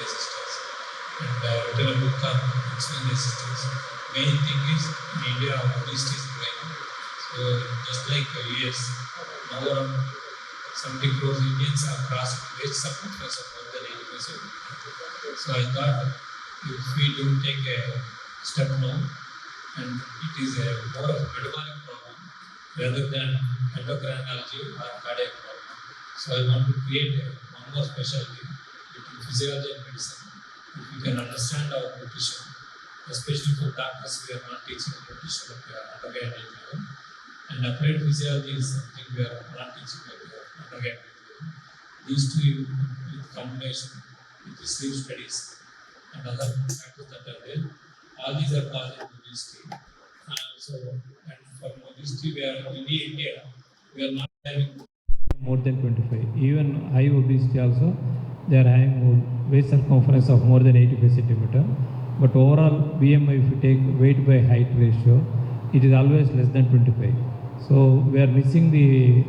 resistance. And written a book on insulin resistance. Main thing is in India, obesity is growing. So just like US, now around 70 crores Indians have crossed waist circumference of more than 80%. So I thought if we do take a step now, and it is a more of a metabolic problem rather than endocrinology or cardiac problem. So I want to create one more specialty between physiology and medicine. If we can understand our nutrition, especially for doctors, we are not teaching nutrition at the undergraduate level. And applied physiology is something we are not teaching at the undergraduate level. These two in combination with the sleep studies and other factors that are there, all these are causing obesity. And for obesity, we are in India, we are not having more than 25. Even high obesity also, they are having waist circumference of more than 85 centimeter. But overall BMI, if you take weight by height ratio, it is always less than 25. So we are missing the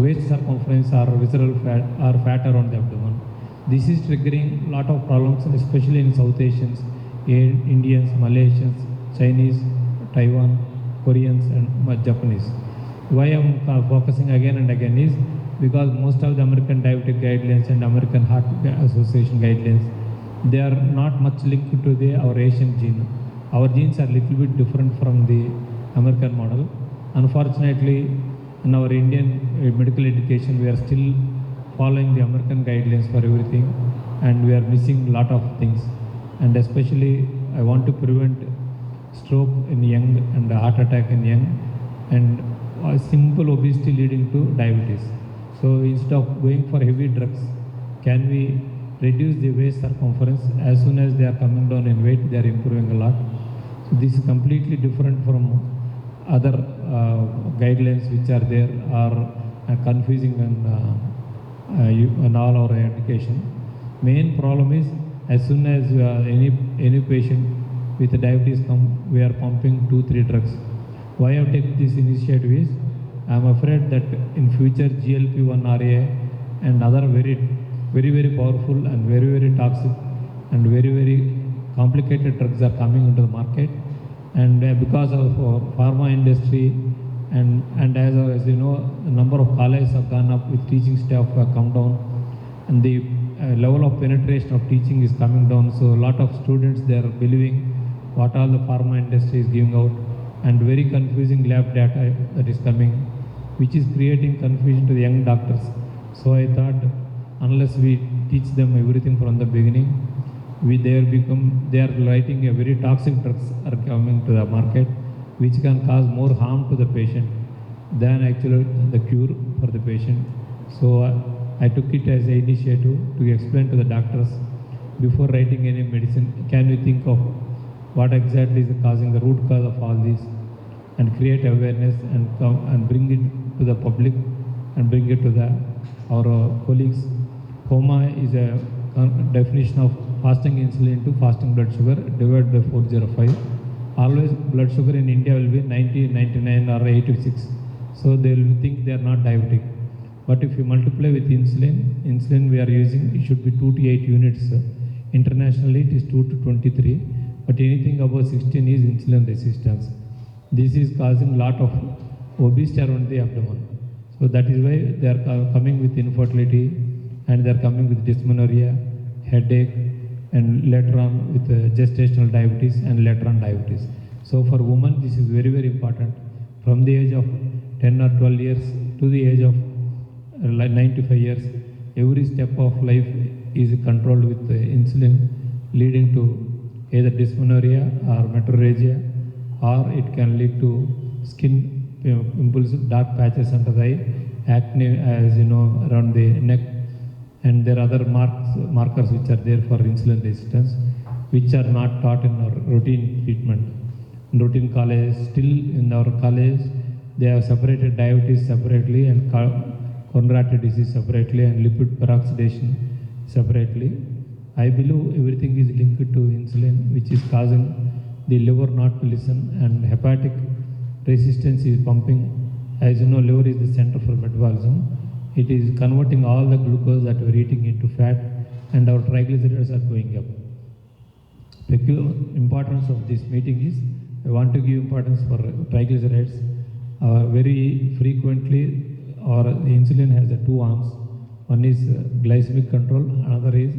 waist circumference or visceral fat or fat around the abdomen. This is triggering a lot of problems, especially in South Asians, Indians, Malaysians, Chinese, Taiwan, Koreans and Japanese. Why I am focusing again and again is because most of the American diabetic guidelines and American Heart Association guidelines, they are not much linked to our Asian gene. Our genes are little bit different from the American model. Unfortunately, in our Indian medical education, we are still following the American guidelines for everything, and we are missing a lot of things. And especially, I want to prevent stroke in young and heart attack in young, and simple obesity leading to diabetes. So instead of going for heavy drugs, can we reduce the waist circumference? As soon as they are coming down in weight, they are improving a lot. So this is completely different from other guidelines which are there, are confusing and all our education. Main problem is as soon as any patient with diabetes come, we are pumping 2-3 drugs. Why I take this initiative is I am afraid that in future GLP-1 RA and other very powerful and very toxic and very complicated drugs are coming into the market. And because of pharma industry and as you know, the number of colleges have gone up, with teaching staff have come down, and the level of penetration of teaching is coming down. So a lot of students, they are believing what all the pharma industry is giving out, and very confusing lab data that is coming, which is creating confusion to the young doctors. So I thought unless we teach them everything from the beginning, they are writing a very toxic drugs are coming to the market, which can cause more harm to the patient than actually the cure for the patient. So I took it as an initiative to explain to the doctors before writing any medicine, can we think of what exactly is causing the root cause of all this, and create awareness and bring it to the public and bring it to our colleagues. HOMA is a definition of fasting insulin to fasting blood sugar divided by 405. Always blood sugar in India will be 90, 99 or 86. So they will think they are not diabetic. But if you multiply with insulin we are using, it should be 2 to 8 units. Internationally it is 2 to 23. But anything above 16 is insulin resistance. This is causing a lot of obesity around the abdomen. So that is why they are coming with infertility, and they are coming with dysmenorrhea, headache, and later on with gestational diabetes and later on diabetes. So for women, this is very important. From the age of 10 or 12 years to the age of 95 years, every step of life is controlled with insulin, leading to either dysmenorrhea or metrorrhagia, or it can lead to skin pimples, dark patches under the eye, acne, as you know, around the neck, and there are other markers which are there for insulin resistance, which are not taught in our routine treatment. In routine college, still in our college, they have separated diabetes separately and coronary disease separately and lipid peroxidation separately. I believe everything is linked to insulin, which is causing the liver not to listen, and hepatic resistance is pumping. As you know, liver is the center for metabolism. It is converting all the glucose that we are eating into fat and our triglycerides are going up. Peculiar importance of this meeting is, I want to give importance for triglycerides. Very frequently, or the insulin has two arms. One is glycemic control, another is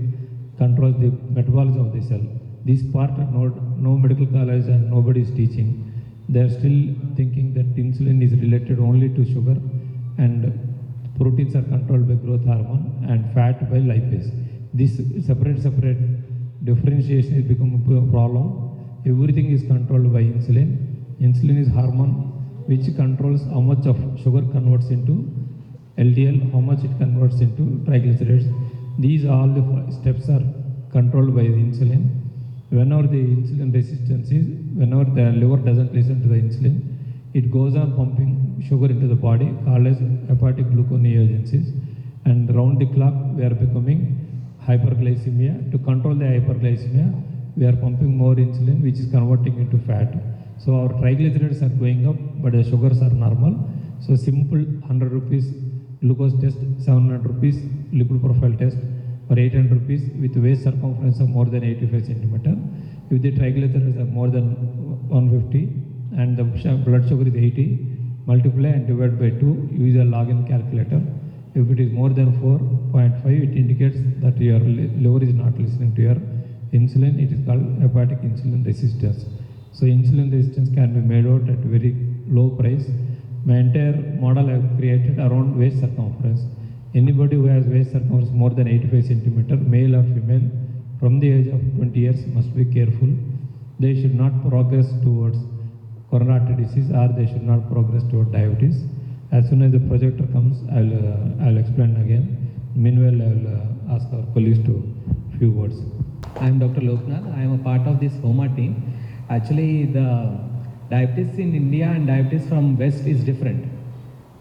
controls the metabolism of the cell. This part no medical college and nobody is teaching. They are still thinking that insulin is related only to sugar, and proteins are controlled by growth hormone and fat by lipase. This separate differentiation is become a problem. Everything is controlled by insulin. Insulin is hormone which controls how much of sugar converts into LDL, how much it converts into triglycerides. These all the steps are controlled by the insulin. Whenever the insulin resistance is, whenever the liver doesn't listen to the insulin, it goes on pumping sugar into the body, called as hepatic gluconeogenesis, and round the clock we are becoming hyperglycemia. To control the hyperglycemia, we are pumping more insulin, which is converting into fat. So our triglycerides are going up, but the sugars are normal. So simple 100 rupees glucose test, 700 rupees lipid profile test, or 800 rupees with waist circumference of more than 85 centimeter. If the triglycerides are more than 150 and the blood sugar is 80, multiply and divide by 2, use a login calculator. If it is more than 4.5, it indicates that your liver is not listening to your insulin. It is called hepatic insulin resistance. So insulin resistance can be made out at very low price. My entire model I have created around waist circumference. Anybody who has waist circumference more than 85 centimeter, male or female, from the age of 20 years must be careful. They should not progress towards coronary artery disease, or they should not progress toward diabetes. As soon as the projector comes, I'll explain again. Meanwhile, I will ask our colleagues to few words. I am Dr. Loknath. I am a part of this HOMA team. Actually, the diabetes in India and diabetes from West is different.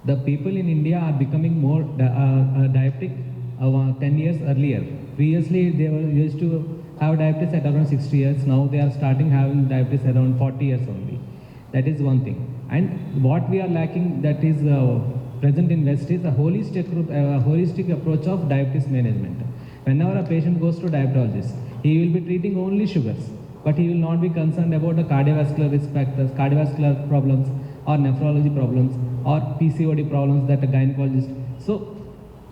The people in India are becoming more diabetic 10 years earlier. Previously, they were used to have diabetes at around 60 years. Now they are starting having diabetes around 40 years only. That is one thing. And what we are lacking that is present in West is a holistic approach of diabetes management. Whenever a patient goes to diabetologist, he will be treating only sugars, but he will not be concerned about the cardiovascular risk factors, cardiovascular problems, or nephrology problems, or PCOD problems that a gynecologist. So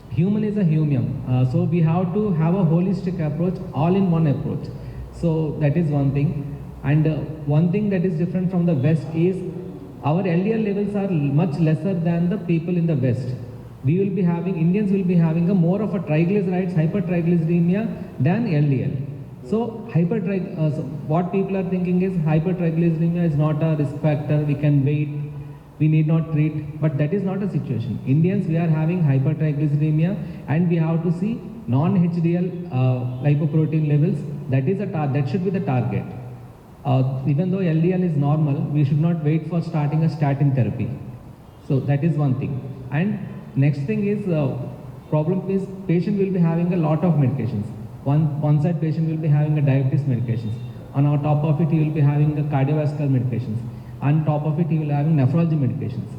human is a human. So we have to have a holistic approach, all in one approach. So that is one thing. And one thing that is different from the West is our LDL levels are much lesser than the people in the West. Indians will be having a more of a triglycerides, hypertriglyceridemia than LDL. So what people are thinking is hypertriglyceridemia is not a risk factor, we can wait, we need not treat, but that is not a situation. Indians, we are having hypertriglyceridemia, and we have to see non-HDL lipoprotein levels. That should be the target. Even though LDL is normal, we should not wait for starting a statin therapy. So that is one thing. And next thing is, problem is patient will be having a lot of medications. One side patient will be having a diabetes medications. On top of it, he will be having the cardiovascular medications. On top of it, he will be having nephrology medications.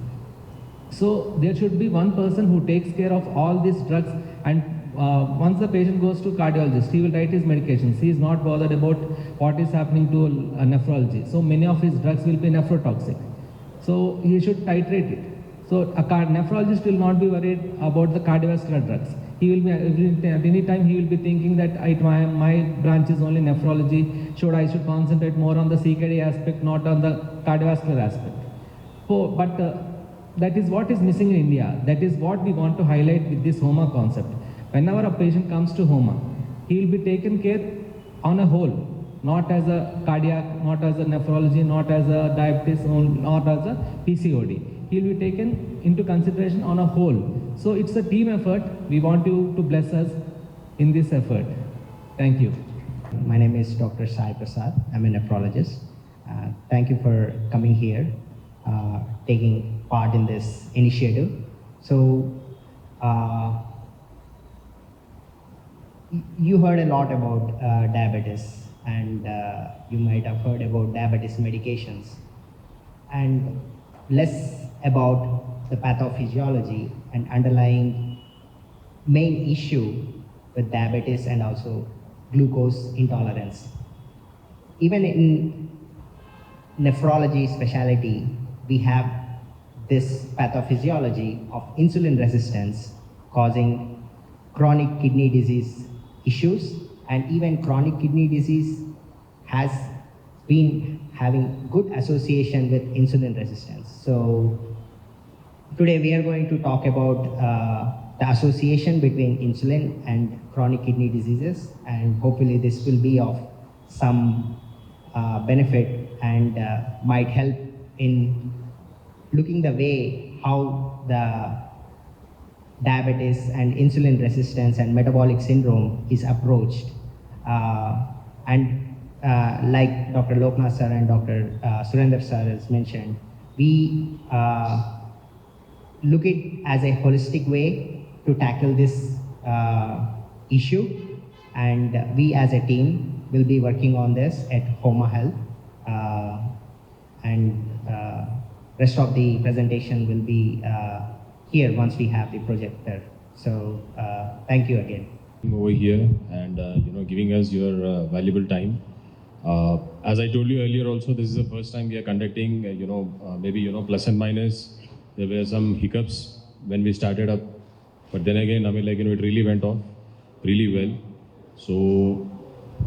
So there should be one person who takes care of all these drugs, and once the patient goes to cardiologist, he will write his medications. He is not bothered about what is happening to nephrology. So many of his drugs will be nephrotoxic. So he should titrate it. So a nephrologist will not be worried about the cardiovascular drugs. He will be at any time he will be thinking that my branch is only nephrology. I should concentrate more on the CKD aspect, not on the cardiovascular aspect. But that is what is missing in India. That is what we want to highlight with this HOMA concept. Whenever a patient comes to HOMA, he will be taken care on a whole, not as a cardiac, not as a nephrology, not as a diabetes, not as a PCOD. He will be taken into consideration on a whole. So it's a team effort. We want you to bless us in this effort. Thank you. My name is Dr. Sai Prasad. I'm a nephrologist. Thank you for coming here, taking part in this initiative. So, you heard a lot about diabetes, and you might have heard about diabetes medications, and less about the pathophysiology and underlying main issue with diabetes and also glucose intolerance. Even in nephrology specialty, we have this pathophysiology of insulin resistance causing chronic kidney disease issues, and even chronic kidney disease has been having good association with insulin resistance. So today we are going to talk about the association between insulin and chronic kidney diseases, and hopefully this will be of some benefit and might help in looking the way how the diabetes and insulin resistance and metabolic syndrome is approached. Like Dr. Loknath sir and Dr. Surender sir has mentioned, we look it as a holistic way to tackle this issue, and we as a team will be working on this at Homa Health, and rest of the presentation will be here once we have the projector. So thank you again. Over here and giving us your valuable time. As I told you earlier also, this is the first time we are conducting, maybe plus and minus. There were some hiccups when we started up, but then again, it really went off really well. So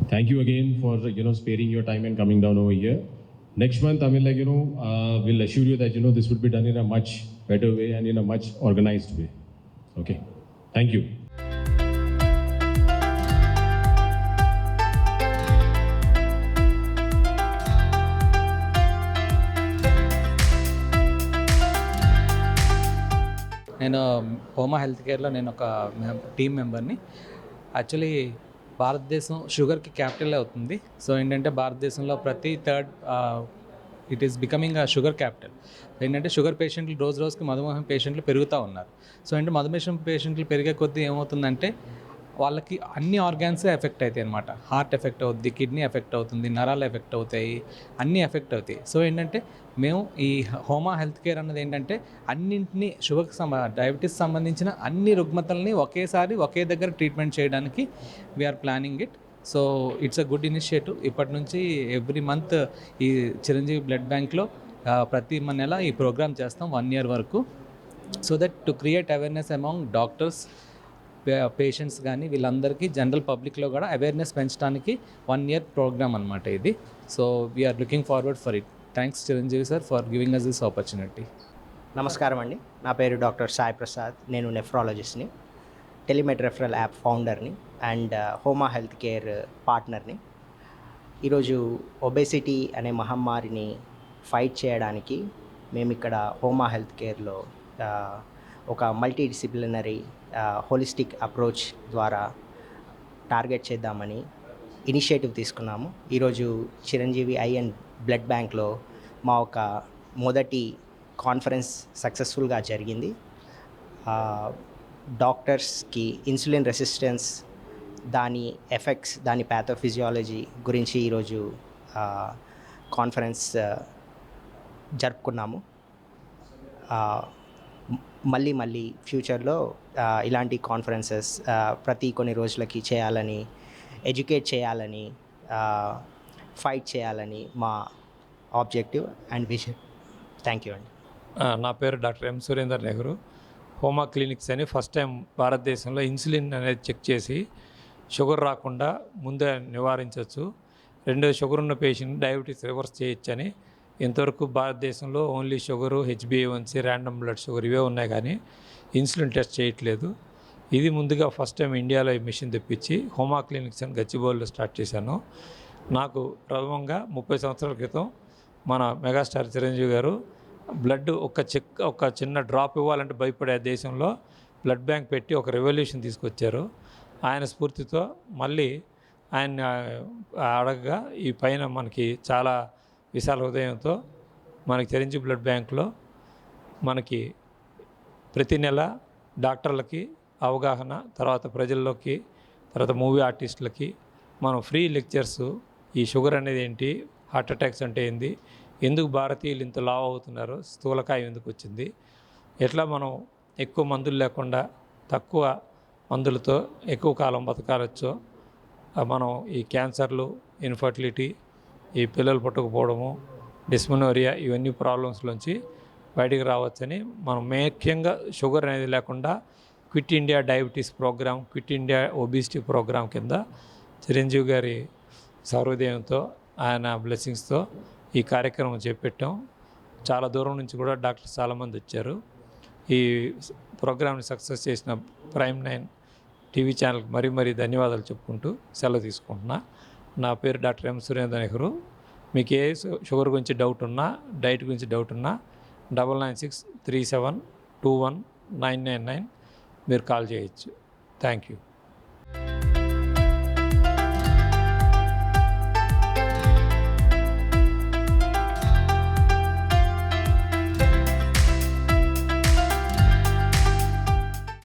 thank you again for sparing your time and coming down over here. Next month, we'll assure you that this would be done in a much better way and in a much organized way. Okay, thank you. నేను హోమా health కేర్లో నేను ఒక team మెంబర్ని. Actually భారతదేశం షుగర్కి capital అవుతుంది. So ఏంటంటే భారతదేశంలో ప్రతి third it is becoming a sugar capital. ఏంటంటే షుగర్ పేషెంట్లు రోజు రోజుకి మధుమేహం పేషెంట్లు పెరుగుతూ ఉన్నారు. సో అంటే మధుమేహం పేషెంట్లు పెరిగే కొద్దీ ఏమవుతుందంటే వాళ్ళకి అన్ని ఆర్గాన్సే ఎఫెక్ట్ అవుతాయి అన్నమాట. హార్ట్ ఎఫెక్ట్ అవుతుంది, కిడ్నీ ఎఫెక్ట్ అవుతుంది, నరాలు ఎఫెక్ట్ అవుతాయి, అన్నీ ఎఫెక్ట్ అవుతాయి. సో ఏంటంటే మేము ఈ హోమా హెల్త్ కేర్ అన్నది ఏంటంటే అన్నింటినీ డయాబెటీస్ సంబంధించిన అన్ని రుగ్మతల్ని ఒకేసారి ఒకే దగ్గర ట్రీట్మెంట్ చేయడానికి we're planning it. So it's a good initiative. ఇప్పటి నుంచి ఎవ్రీ మంత్ ఈ చిరంజీవి బ్లడ్ బ్యాంక్లో ప్రతి నెల ఈ ప్రోగ్రామ్ చేస్తాం 1 year వరకు. So that to create awareness among doctors, patients కానీ వీళ్ళందరికీ జనరల్ పబ్లిక్లో కూడా అవేర్నెస్ పెంచడానికి 1 year ప్రోగ్రామ్ అనమాట ఇది. So we are looking forward for it. Thanks Chiranjeevi sir for giving us this opportunity. నమస్కారం అండి, నా పేరు డాక్టర్ సాయి ప్రసాద్. నేను నెఫ్రాలజిస్ట్ని, టెలిమెడ్ రెఫరల్ యాప్ ఫౌండర్ని అండ్ హోమా హెల్త్ కేర్ పార్ట్నర్ని. ఈరోజు ఒబేసిటీ అనే మహమ్మారిని ఫైట్ చేయడానికి మేము ఇక్కడ హోమా హెల్త్ కేర్లో ఒక మల్టీ డిసిప్లినరీ హోలిస్టిక్ అప్రోచ్ ద్వారా టార్గెట్ చేద్దామని ఇనిషియేటివ్ తీసుకున్నాము. ఈరోజు చిరంజీవి ఐ అండ్ బ్లడ్ బ్యాంక్లో మా ఒక మొదటి కాన్ఫరెన్స్ సక్సెస్ఫుల్గా జరిగింది. డాక్టర్స్కి ఇన్సులిన్ రెసిస్టెన్స్, దాని ఎఫెక్ట్స్, దాని ప్యాథోఫిజియాలజీ గురించి ఈరోజు కాన్ఫరెన్స్ జరుపుకున్నాము. మళ్ళీ ఫ్యూచర్లో ఇలాంటి కాన్ఫరెన్సెస్ ప్రతి కొన్ని రోజులకి చేయాలని, ఎడ్యుకేట్ చేయాలని, ఫైట్ చేయాలని మా objective and vision. Thank you అండి. నా పేరు doctor M Surender Nehru. Homa clinics అని ఫస్ట్ టైం భారతదేశంలో ఇన్సులిన్ అనేది చెక్ చేసి షుగర్ రాకుండా ముందే నివారించవచ్చు. రెండో షుగర్ ఉన్న పేషెంట్ డయాబెటీస్ రివర్స్ చేయొచ్చని. ఇంతవరకు భారతదేశంలో only sugar, HbA1c, random blood sugar ఇవే ఉన్నాయి, కానీ ఇన్సులిన్ టెస్ట్ చేయట్లేదు. ఇది ముందుగా ఫస్ట్ టైం ఇండియాలో ఈ మిషన్ తెప్పించి హోమా క్లినిక్స్ అని గచ్చిబౌలిలో స్టార్ట్ చేశాను. నాకు ప్రథమంగా 30 సంవత్సరాల క్రితం మన మెగాస్టార్ చిరంజీవి గారు బ్లడ్ ఒక చిన్న డ్రాప్ ఇవ్వాలంటే భయపడే దేశంలో బ్లడ్ బ్యాంక్ పెట్టి ఒక రెవల్యూషన్ తీసుకొచ్చారు. ఆయన స్ఫూర్తితో మళ్ళీ ఆయన అడగగా ఈ పైన మనకి చాలా విశాల హృదయంతో మనకి చిరంజీవి బ్లడ్ బ్యాంక్లో మనకి ప్రతి నెల డాక్టర్లకి అవగాహన, తర్వాత ప్రజల్లోకి, తర్వాత మూవీ ఆర్టిస్టులకి మనం ఫ్రీ లెక్చర్స్, ఈ షుగర్ అనేది ఏంటి, హార్ట్ అటాక్స్ అంటే ఏంది, ఎందుకు భారతీయులు ఇంత లావు అవుతున్నారు, స్థూలకాయం ఎందుకు వచ్చింది, ఎట్లా మనం ఎక్కువ మందులు లేకుండా తక్కువ మందులతో ఎక్కువ కాలం బతకాలొచ్చో మనం ఈ క్యాన్సర్లు, ఇన్ఫర్టిలిటీ, ఈ పిల్లలు పుట్టకపోవడము, డిస్మెనోరియా ఇవన్నీ ప్రాబ్లమ్స్లోంచి బయటికి రావచ్చని మనం ముఖ్యంగా షుగర్ అనేది లేకుండా quit India diabetes program, quit India obesity program కింద చిరంజీవి గారి సర్వోదయంతో ఆయన బ్లెస్సింగ్స్తో ఈ కార్యక్రమం చేపట్టాం. చాలా దూరం నుంచి కూడా డాక్టర్స్ చాలామంది వచ్చారు. ఈ ప్రోగ్రామ్ని సక్సెస్ చేసిన ప్రైమ్ 9 టీవీ ఛానల్కి మరీ ధన్యవాదాలు చెప్పుకుంటూ సెలవు తీసుకుంటున్నా. నా పేరు డాక్టర్ ఎం సురేంద్ర నెహ్రూ. మీకు ఏ షుగర్ గురించి డౌట్ ఉన్నా, డైట్ గురించి డౌట్ ఉన్నా 9963721999 మీరు కాల్ చేయొచ్చు. Thank you.